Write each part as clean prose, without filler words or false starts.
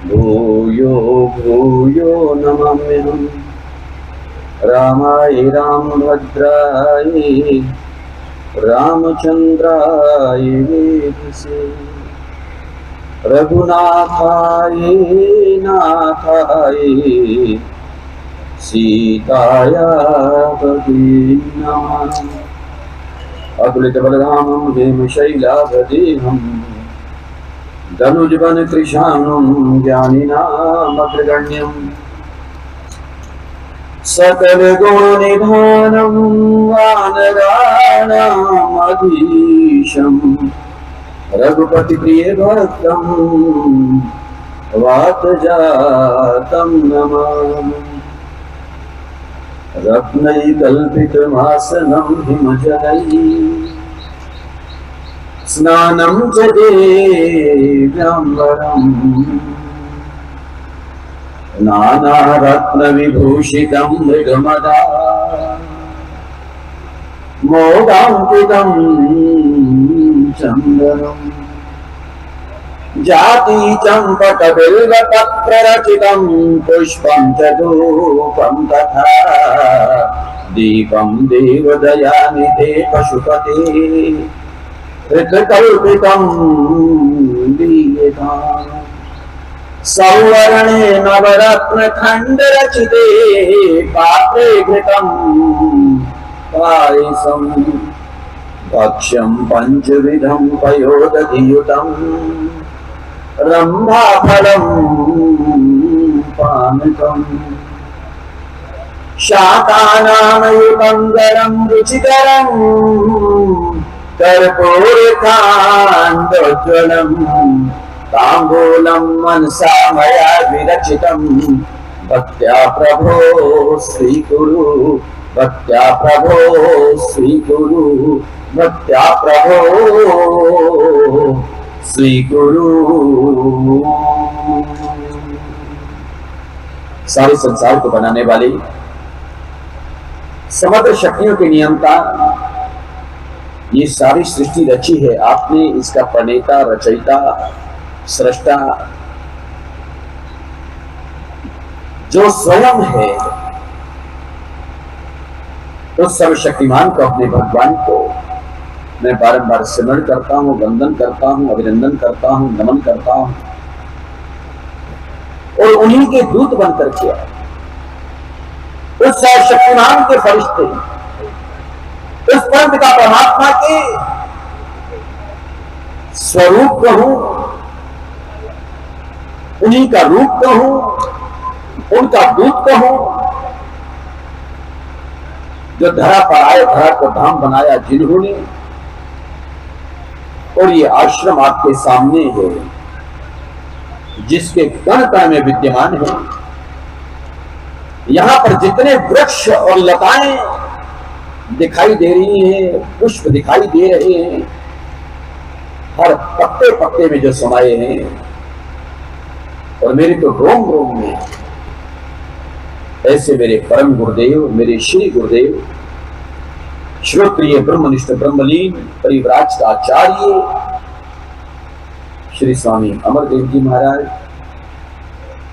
भूयो भूयो नमाम्यहम् रामाय रामभद्राय रामचंद्राय वेधसे रघुनाथाय नाथाय सीताया पते नमः। अतुलित बलधामं हेमशैलाभदेहम् धनुजवन कृशानं ज्ञानिनामग्रगण्यम् सकल गुण निधानं वानराणामधीशम् रघुपति प्रिय भक्तं वातजातं नमामि। रत्नैकल्पितमासनं हिमजलैः स्नानं च देव्यम्बरम् नानारत्नविभूषितं मृगमदा मोदान्तितं चन्दनम् जाति चम्पकबिल्वपत्ररचितं पुष्पं च धूपं तथा दीपं देवदयानिधे पशुपते हृतकल्पितं दीयताम् सौवर्णे नवरत्नखण्डरचिते पात्रे घृतं पायसं भक्ष्यं पञ्चविधं पयोदधियुतं रम्भाफलं पानकम् शाकानामयुतं गरं रुचिकरं कर्पूरकाण्डोज्ज्वलम् ताम्बूलं मनसा मया विरचितं भक्त्या प्रभो स्वीकुरु भक्त्या प्रभो स्वीकुरु भक्त्या प्रभो स्वीकुरु। सारे संसार को बनाने वाले समग्र शक्तियों के नियंता ये सारी सृष्टि रची है आपने, इसका प्रणेता रचयिता सृष्टा जो स्वयं है उस सर्वशक्तिमान को, अपने भगवान को मैं बारंबार स्मरण करता हूं, वंदन करता हूं, अभिनंदन करता हूं, नमन करता हूं और उन्हीं के दूत बनकर के उस सर्वशक्तिमान के फरिश्ते, उस परम पिता परमात्मा के स्वरूप कहूं, उन्हीं का रूप कहूं, उनका दूत कहूं, जो धरा पर आए, धरा को धाम बनाया जिन्होंने, और ये आश्रम आपके सामने है जिसके कण कण में विद्यमान है। यहां पर जितने वृक्ष और लताएं दिखाई दे रही हैं, पुष्प दिखाई दे रहे हैं, हर पत्ते पत्ते में जो समाये हैं और मेरे तो रोम रोम में, ऐसे मेरे परम गुरुदेव, मेरे श्री गुरुदेव श्रोत्रिय ब्रह्मनिष्ठ ब्रह्मलीन परिव्राज का आचार्य श्री स्वामी अमरदेव जी महाराज,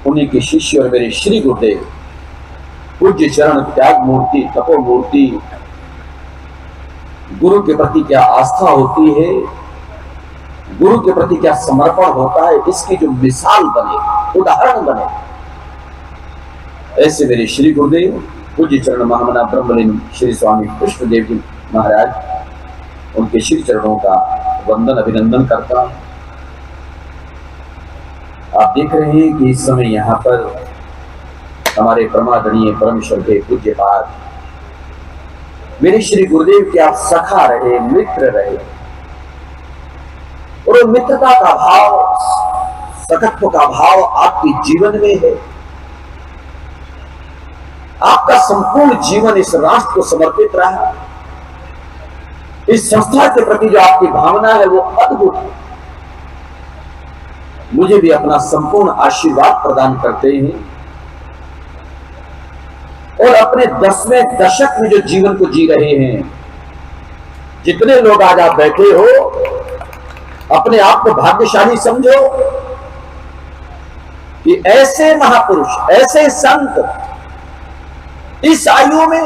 उन्हीं के शिष्य और मेरे श्री गुरुदेव पूज्य चरण त्याग मूर्ति, तपो मूर्ति, गुरु के प्रति क्या आस्था होती है, गुरु के प्रति क्या समर्पण होता है, इसकी जो मिसाल बने, उदाहरण बने, ऐसे मेरे श्री गुरुदेव पूज्य चरण महामना ब्रह्मलीन श्री स्वामी कृष्णदेव जी महाराज, उनके श्री चरणों का वंदन अभिनंदन करता हूं। आप देख रहे हैं कि इस समय यहाँ पर हमारे परमादरणीय परम श्रद्धेय पूज्य पाद मेरे श्री गुरुदेव के आप सखा रहे, मित्र रहे, और मित्रता का भाव, सखत्व का भाव आपके जीवन में है। आपका संपूर्ण जीवन इस राष्ट्र को समर्पित रहा। इस संस्था के प्रति जो आपकी भावना है वो अद्भुत है। मुझे भी अपना संपूर्ण आशीर्वाद प्रदान करते हैं और अपने 10वें दशक में जो जीवन को जी रहे हैं, जितने लोग आज आप बैठे हो, अपने आप को भाग्यशाली समझो कि ऐसे महापुरुष, ऐसे संत इस आयु में,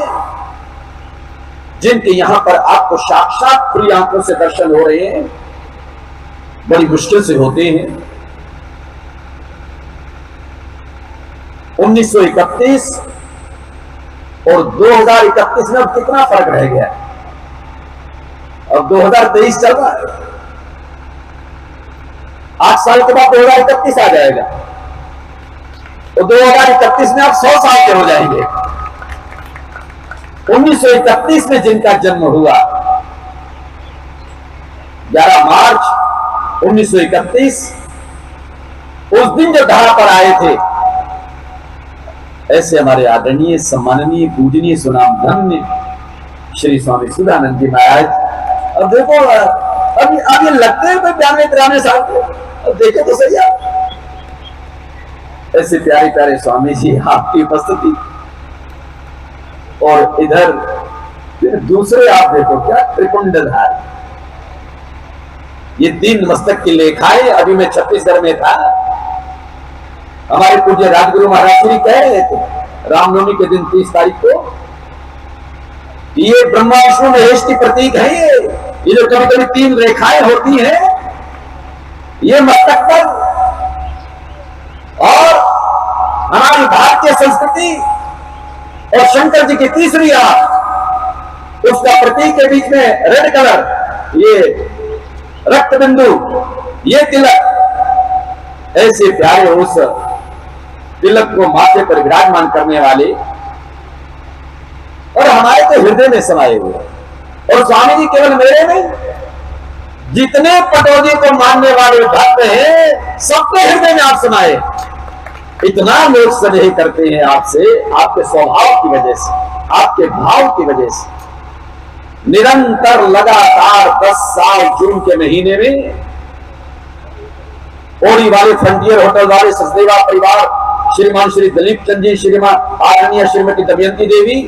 जिनके यहां पर आपको साक्षात खुली आंखों से दर्शन हो रहे हैं, बड़ी मुश्किल से होते हैं। 1931 और 2031 में अब कितना फर्क रह गया। अब 2023 चल रहा है, 8 साल के बाद 2031 आ जाएगा, तो 2031 में आप 100 साल के हो जाएंगे। 1931 में जिनका जन्म हुआ, 11 मार्च 1931, उस दिन जो धरा पर आए थे, ऐसे हमारे आदरणीय, सम्माननीय, पूजनीय, सुनाम धन्य श्री स्वामी सुधानंद जी महाराज। अब देखो, अब ये लगते हैं 92-93 साल के, अब देखे तो सही आप, ऐसे प्यारे प्यारे स्वामी जी आपकी उपस्थिति, और इधर फिर दूसरे आप देखो क्या त्रिपुंडधारी, ये 3 मस्तक की लेखाएं। अभी मैं छत्तीसगढ़ में था, हमारे पूज्य राजगुरु महाराज श्री कह रहे थे रामनवमी के दिन 30 तारीख को, ये ब्रह्मा विष्णु महेश की प्रतीक है। ये जो कभी कभी 3 रेखाएं होती हैं, ये मस्तक पर, और हमारी भारतीय संस्कृति और शंकर जी की तीसरी आंख, उसका प्रतीक के बीच में रेड कलर, ये रक्त बिंदु, ये तिलक, ऐसे प्यारे उस तिलक को माथे पर विराजमान करने वाले, और हमारे तो हृदय में समाये हुए। और स्वामी जी केवल मेरे नहीं, जितने पटौदी को मानने वाले भक्त हैं, सबके हृदय में आप समाये। इतना लोग स्नेह करते हैं आपसे, आपके स्वभाव की वजह से, आपके भाव की वजह से। निरंतर लगातार 10 साल जून के महीने में ओड़ी वाले फ्रंटियर होटल वाले सचदेवा परिवार, श्रीमान श्री दलीप चंद जी, श्रीमान आदरणीय श्रीमती दमयंती देवी,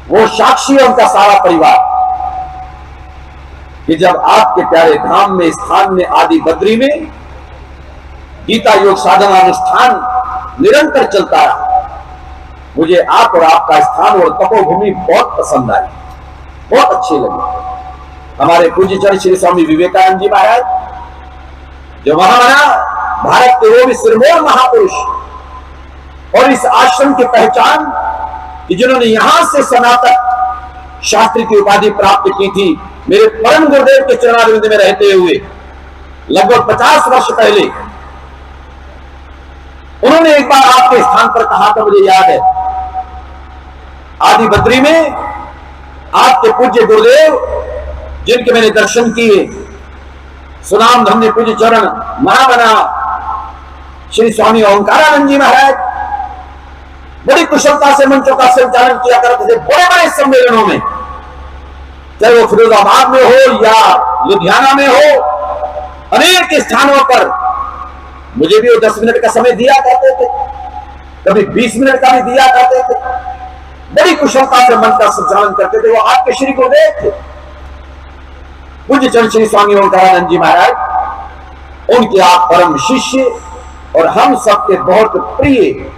वो साक्षी है उनका सारा परिवार, कि जब आपके प्यारे धाम में, स्थान में, आदि बद्री में गीता योग साधना अनुष्ठान निरंतर चलता रहा। मुझे आप और आपका स्थान और तपोभूमि बहुत पसंद आई, बहुत अच्छे लगे। हमारे पूज्य चरण श्री स्वामी विवेकानंद जी महाराज, जो महामना भारत के वो भी सिरमौर महापुरुष, और इस आश्रम की पहचान कि जिन्होंने यहां से सनातन शास्त्री की उपाधि प्राप्त की थी, मेरे परम गुरुदेव के चरणारविंद में रहते हुए लगभग 50 वर्ष पहले, उन्होंने एक बार आपके स्थान पर कहा था, मुझे याद है, आदि बद्री में आपके पूज्य गुरुदेव, जिनके मैंने दर्शन किए, सुनाम धन्य पूज्य चरण महामना श्री स्वामी ओंकारानंद जी महाराज, बड़ी कुशलता से मंचों का संचालन किया करते थे बड़े बड़े सम्मेलनों में, चाहे वो फिरोजाबाद में हो या लुधियाना में हो, अनेक स्थानों पर मुझे भी वो 10 मिनट का समय दिया करते थे, कभी 20 मिनट का भी दिया करते थे। बड़ी कुशलता से मन का संचालन करते थे, वो आपके श्री गुरुदेव थे, पूज्य चरण श्री स्वामी ओंकारानंद जी महाराज। उनके आप परम शिष्य और हम सबके बहुत प्रिय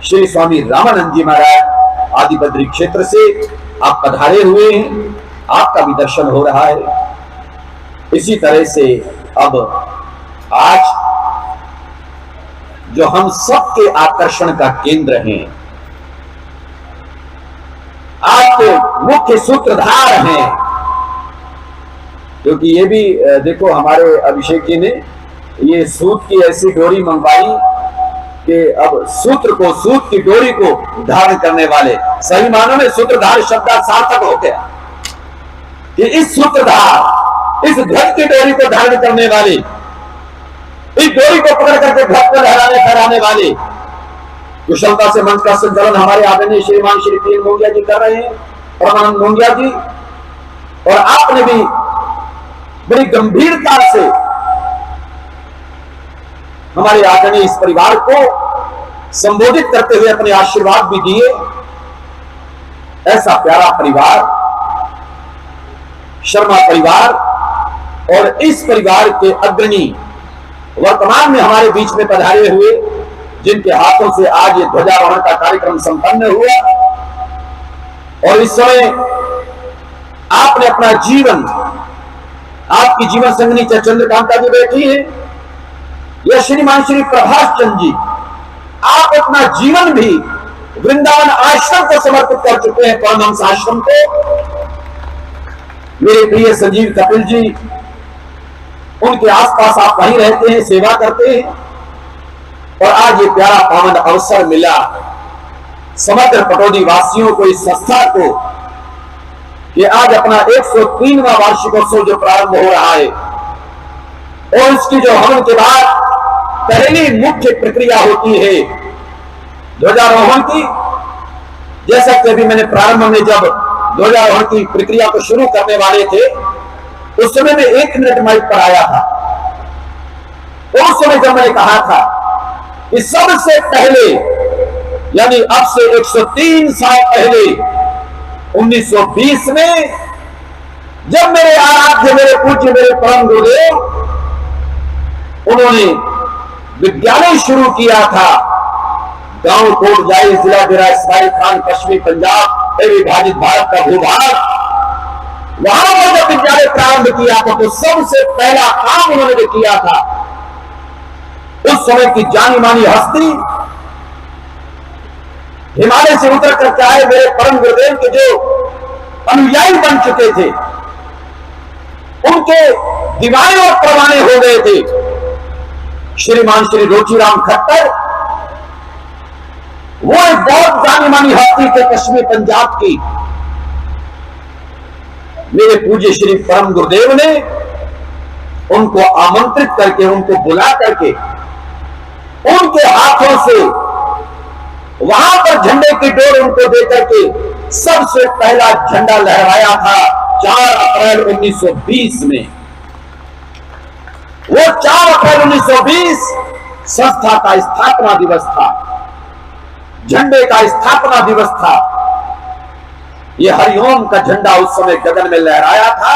श्री स्वामी रामानंद जी महाराज आदि बद्री क्षेत्र से आप पधारे हुए हैं, आपका भी दर्शन हो रहा है। इसी तरह से अब आज जो हम सबके आकर्षण का केंद्र हैं, आपके मुख्य सूत्रधार हैं, क्योंकि ये भी देखो हमारे अभिषेक जी ने ये सूत की ऐसी डोरी मंगवाई कि अब सूत्र को, सूत की डोरी को धारण करने वाले, सही मानों में सूत्रधार शब्द सार्थक हो गया कि इस सूत्रधार, इस ध्वज की डोरी को धारण करने वाले, इस डोरी को पकड़ करके ध्वज को लहराने फहराने वाले, कुशलता से मंच का संचालन हमारे आदरणीय श्रीमान श्री पीएन मोंगिया जी कर रहे हैं, परमानंद मोंगिया जी, और आपने भी बड़ी गंभीरता से हमारे आदरणीय इस परिवार को संबोधित करते हुए अपने आशीर्वाद भी दिए। ऐसा प्यारा परिवार, शर्मा परिवार, और इस परिवार के अग्रणी वर्तमान में हमारे बीच में पधारे हुए, जिनके हाथों से आज ये ध्वजारोहण का कार्यक्रम संपन्न हुआ। और इस समय आपने अपना जीवन, आपकी जीवन संगनी चंद्रकांता जी बैठी है, या श्रीमान श्री प्रभाष चंद्र जी, आप अपना जीवन भी वृंदावन आश्रम को समर्पित कर चुके हैं, परमहंस आश्रम को। मेरे प्रिय संजीव कपिल जी, उनके आसपास आप वहीं रहते हैं, सेवा करते हैं, और आज ये प्यारा पावन अवसर मिला समग्र पटौदी वासियों को, इस संस्था को, कि आज अपना 103वां वार्षिकोत्सव जो प्रारंभ हो रहा है, और इसकी जो हवन के बाद पहली मुख्य प्रक्रिया होती है ध्वजारोहण की। जैसा कि अभी मैंने प्रारंभ में जब ध्वजारोहण की प्रक्रिया को शुरू करने वाले थे, उस समय में 1 मिनट माइक पर आया था। उस समय जब मैंने कहा था कि सबसे पहले, यानी अब से 103 साल पहले 1920 में, जब मेरे आराध्य, मेरे पूज्य, मेरे परम गुरुदेव, उन्होंने विद्यालय शुरू किया था गांव कोटजाई, जिला डेरा इस्माइल खान, पश्चिमी पंजाब, विभाजित भारत का भूभाग, वहां पर जब विद्यालय प्रारंभ किया था तो सबसे पहला काम उन्होंने जो किया था, उस समय की जानी मानी हस्ती, हिमालय से उतर करके आए मेरे परम गुरुदेव के जो अनुयायी बन चुके थे, उनके दीवाने और परवाने हो गए थे, श्रीमान श्री रोचीराम खट्टर, वो एक बहुत जानी मानी हस्ती थे पश्चिमी पंजाब की। मेरे पूज्य श्री परम गुरुदेव ने उनको आमंत्रित करके, उनको बुला करके, उनके हाथों से वहां पर झंडे की डोर उनको देकर के सबसे पहला झंडा लहराया था 4 अप्रैल 1920 में। वो 4 अप्रैल 1920 संस्था का स्थापना दिवस था, झंडे का स्थापना दिवस था। ये हरिओम का झंडा उस समय गगन में लहराया था।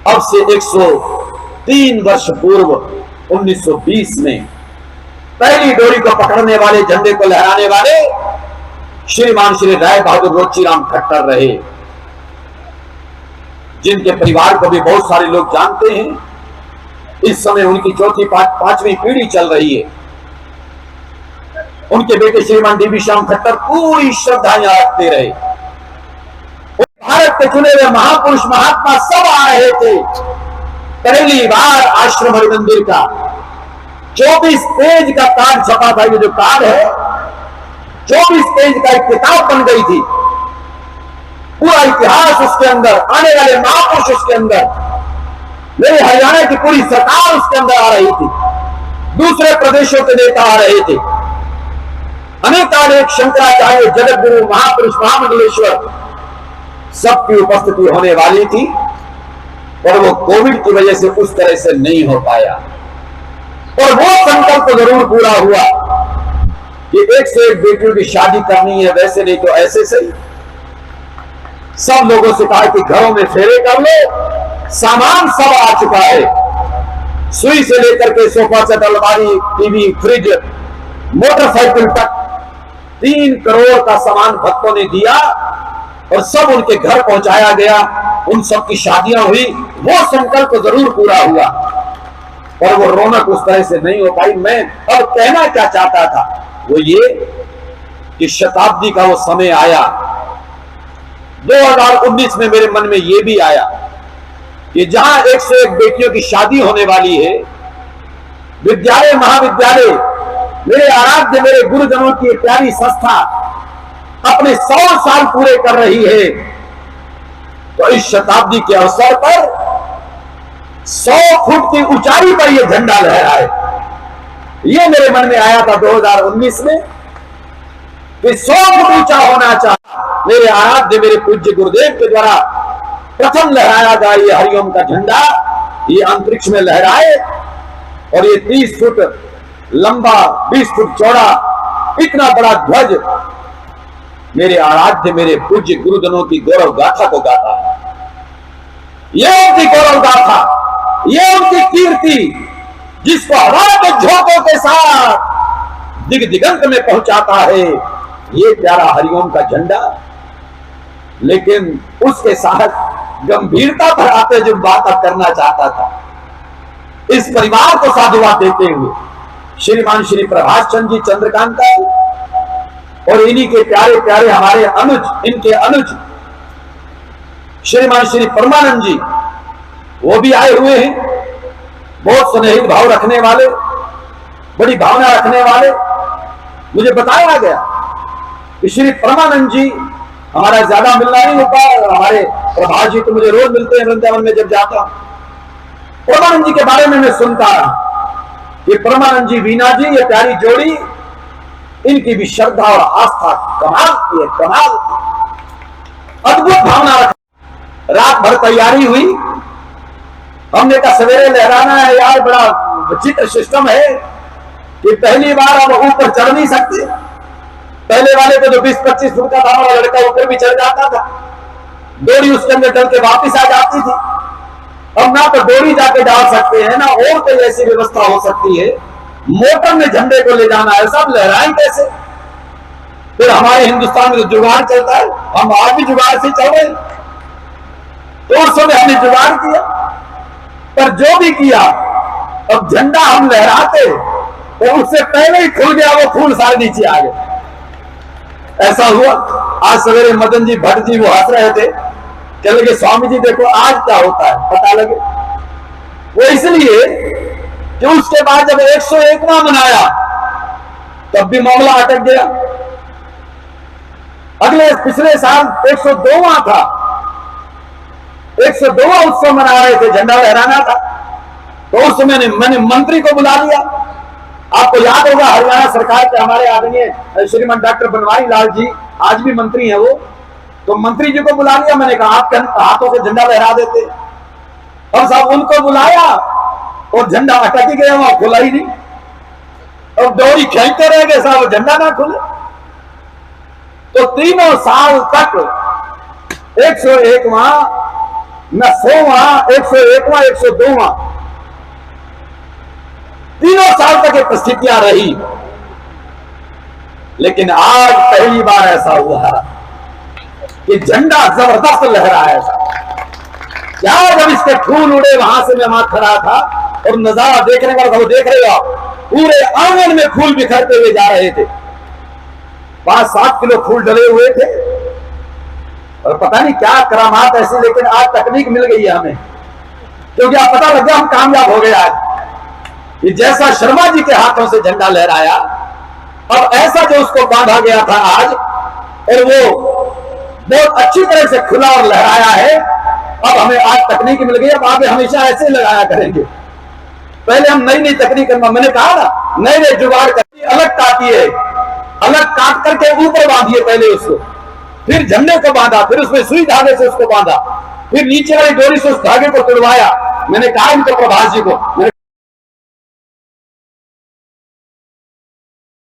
अब से 103 वर्ष पूर्व 1920 में पहली डोरी को पकड़ने वाले, झंडे को लहराने वाले श्रीमान श्री राय बहादुर रोचीराम खट्टर रहे, जिनके परिवार को भी बहुत सारे लोग जानते हैं। इस समय उनकी चौथी पांचवी पीढ़ी चल रही है। उनके बेटे श्रीमान डीबी श्याम खट्टर पूरी श्रद्धाएं रखते रहे। भारत के चुने हुए महापुरुष महात्मा सब आ रहे थे। पहली बार आश्रम हरिमंदिर का 24 पेज का कार्ड छपा था। ये जो कार्ड है 24 पेज का एक किताब बन गई थी। पूरा इतिहास उसके अंदर, आने वाले महापुरुष उसके अंदर, मेरे हरियाणा की पूरी सरकार उसके अंदर आ रही थी, दूसरे प्रदेशों के नेता आ रहे थे, अनेकानेक शंकराचार्य, जगत गुरु, महापुरुष, महामंडलेश्वर सबकी उपस्थिति होने वाली थी। और वो कोविड की वजह से उस तरह से नहीं हो पाया। और वो संकल्प जरूर पूरा हुआ कि एक से एक बेटियों की शादी करनी है, वैसे नहीं तो ऐसे सही। सब लोगों से कहा कि घरों में फेरे कर लो, सामान सब आ चुका है, सुई से लेकर के सोफा सेट, अलमारी, टीवी, फ्रिज, मोटरसाइकिल तक 3 करोड़ का सामान भक्तों ने दिया और सब उनके घर पहुंचाया गया। उन सब की शादियां हुई। वो संकल्प जरूर पूरा हुआ और वो रौनक उस तरह से नहीं हो पाई। मैं अब कहना क्या चाहता था वो ये कि शताब्दी का वो समय आया। 2019 में मेरे मन में ये भी आया कि जहां 101 बेटियों की शादी होने वाली है, विद्यालय, महाविद्यालय, मेरे आराध्य, मेरे गुरुजनों की प्यारी संस्था अपने 100 साल पूरे कर रही है, तो इस शताब्दी के अवसर पर 100 फुट की ऊंचाई पर यह झंडा लहराए। ये मेरे मन में आया था 2019 में कि 100 फुट ऊंचा होना चाहिए। मेरे आराध्य, मेरे पूज्य गुरुदेव के द्वारा प्रथम लहराया गया ये हरिओम का झंडा, ये अंतरिक्ष में लहराए और ये 30 फुट लंबा, 20 फुट चौड़ा, इतना बड़ा ध्वज मेरे आराध्य, मेरे पूज्य गुरुजनों की गौरव गाथा को गाता है। यह उनकी गौरव गाथा ये उनकी कीर्ति जिसको हवा के झोंकों के साथ दिग दिगंत में पहुंचाता है, ये प्यारा हरिओम का झंडा। लेकिन उसके साथ गंभीरता पर आते जो बात अब करना चाहता था, इस परिवार को साधुवाद देते हुए श्रीमान श्री प्रभाष चंद्र जी चंद्रकांता और इन्हीं के प्यारे प्यारे हमारे अनुज, इनके अनुज श्रीमान श्री परमानंद जी, वो भी आए हुए हैं। बहुत स्नेहित भाव रखने वाले, बड़ी भावना रखने वाले। मुझे बताया गया कि श्री परमानंद जी, हमारा ज्यादा मिलना नहीं होता, हमारे प्रभाष जी तो मुझे रोज मिलते हैं वृंदावन में जब जाता हूं। परमानंद जी के बारे में मैं सुनता रहा, ये परमानंद जी वीणा जी, ये प्यारी जोड़ी, इनकी भी श्रद्धा और आस्था कमाल की है, कमाल की, अद्भुत भावना रख। रात भर तैयारी हुई, हमने कहा सवेरे लहराना है यार, बड़ा विचित्र सिस्टम है कि पहली बार अब ऊपर चढ़ नहीं सकते। पहले वाले को जो 20-25 फुट का था, लड़का ऊपर भी चढ़ जाता था, डोरी उसके अंदर डल के वापिस आ जाती थी। अब ना तो डोरी जाके डाल सकते हैं, ना और कोई ऐसी व्यवस्था हो सकती है। मोटर में झंडे को ले जाना है, सब लहराएं कैसे? फिर हमारे हिंदुस्तान में जुगाड़ चलता है, हम आज भी जुगाड़ से चल रहे हैं। तो उस समय हमने जुगाड़ किया, पर जो भी किया, अब झंडा हम लहराते तो उससे पहले ही खुल गया वो फूल, सारे नीचे आ गए। ऐसा हुआ। आज सवेरे मदन जी भट्ट जी वो हंस रहे थे, कह लगे स्वामी जी देखो आज क्या होता है, पता लगे। वो इसलिए कि उसके बाद जब 101वां मनाया तब भी मामला अटक गया। अगले पिछले साल 102वां था, 102वां उत्सव मना रहे थे, झंडा लहराना था। तो उस समय मैंने मंत्री को बुला लिया। आपको याद होगा हरियाणा सरकार के हमारे आदरणीय श्रीमान डॉक्टर बनवारी लाल जी, आज भी मंत्री हैं वो, तो मंत्री जी को बुला लिया। मैंने कहा आपके हाथों से झंडा लहरा देते, और साहब उनको बुलाया और झंडा अटक ही गया, वहां खुला ही नहीं। और डोरी खींचते रह गए साहब, झंडा ना खुले। तो 3 साल तक 101वां, न 100वां, 101वां, 102वां, 3 साल तक ये परिस्थितियां रही। लेकिन आज पहली बार ऐसा हुआ कि झंडा जबरदस्त लहराया था। क्या जब इसके फूल उड़े, वहां से मैं वहां खड़ा था और नजारा देखने वाला था, वो देख रहे हो पूरे आंगन में फूल बिखरते हुए जा रहे थे। 5-7 किलो फूल डले हुए थे, और पता नहीं क्या करामात ऐसी, लेकिन आज तकनीक मिल गई है हमें, क्योंकि आप पता लग गया हम कामयाब हो गए आज। ये जैसा शर्मा जी के हाथों से झंडा लहराया, अब ऐसा जो उसको बांधा गया था आज, और वो बहुत अच्छी तरह से खुला और लहराया है। अब हमें आज तकनीक मिल गई, अब आगे हमेशा ऐसे लगाया करेंगे। पहले हम नई नई तकनीक, मैंने कहा ना, नए नए जुगाड़ करके अलग काटिए, अलग काट करके ऊपर बांधिए पहले उसको, फिर झंडे को बांधा, फिर उसमें सुई धागे से उसको बांधा, फिर नीचे वाली डोरी से उस धागे को तुड़वाया। मैंने कहा इनको प्रभाष जी को,